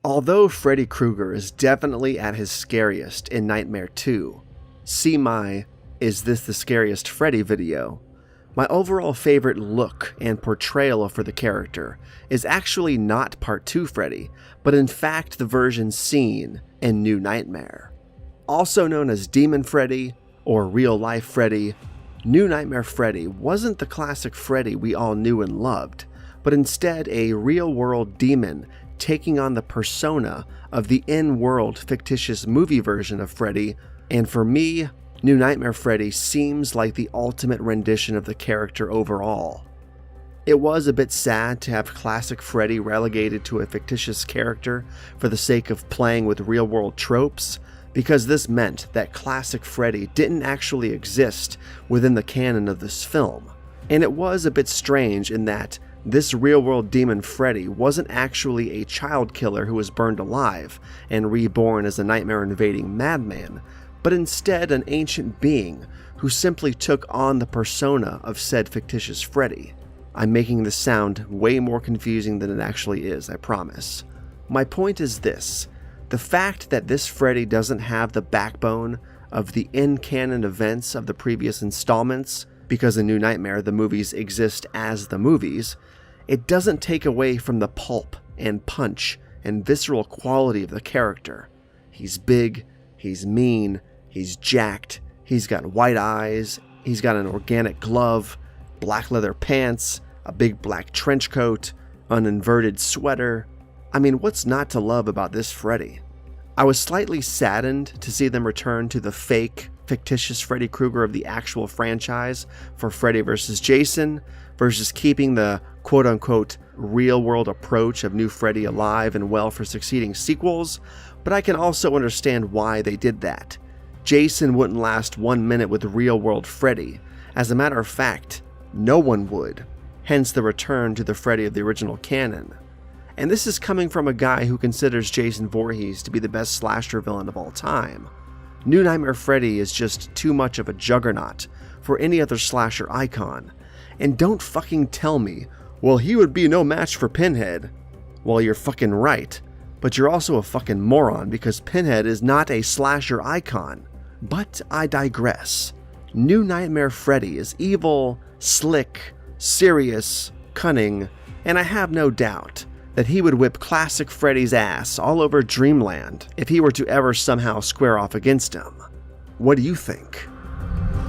Although Freddy Krueger is definitely at his scariest in Nightmare 2, see my "Is This the Scariest Freddy" video, my overall favorite look and portrayal for the character is actually not Part 2 Freddy, but in fact the version seen in New Nightmare. Also known as Demon Freddy or Real Life Freddy, New Nightmare Freddy wasn't the classic Freddy we all knew and loved, but instead a real-world demon taking on the persona of the in-world fictitious movie version of Freddy, and for me, New Nightmare Freddy seems like the ultimate rendition of the character overall. It was a bit sad to have classic Freddy relegated to a fictitious character for the sake of playing with real-world tropes, because this meant that classic Freddy didn't actually exist within the canon of this film. And it was a bit strange in that this real-world demon Freddy wasn't actually a child killer who was burned alive and reborn as a nightmare-invading madman, but instead an ancient being who simply took on the persona of said fictitious Freddy. I'm making this sound way more confusing than it actually is, I promise. My point is this: the fact that this Freddy doesn't have the backbone of the in-canon events of the previous installments, because in New Nightmare the movies exist as the movies, it doesn't take away from the pulp and punch and visceral quality of the character. He's big, he's mean, he's jacked, he's got white eyes, he's got an organic glove, black leather pants, a big black trench coat, an inverted sweater. I mean, what's not to love about this Freddy? I was slightly saddened to see them return to the fake, fictitious Freddy Krueger of the actual franchise for Freddy vs. Jason, versus keeping the quote-unquote real-world approach of New Freddy alive and well for succeeding sequels, but I can also understand why they did that. Jason wouldn't last 1 minute with real-world Freddy. As a matter of fact, no one would, hence the return to the Freddy of the original canon. And this is coming from a guy who considers Jason Voorhees to be the best slasher villain of all time. New Nightmare Freddy is just too much of a juggernaut for any other slasher icon. And don't fucking tell me, well, he would be no match for Pinhead. Well, you're fucking right, but you're also a fucking moron because Pinhead is not a slasher icon. But I digress. New Nightmare Freddy is evil, slick, serious, cunning, and I have no doubt that he would whip classic Freddy's ass all over Dreamland if he were to ever somehow square off against him. What do you think?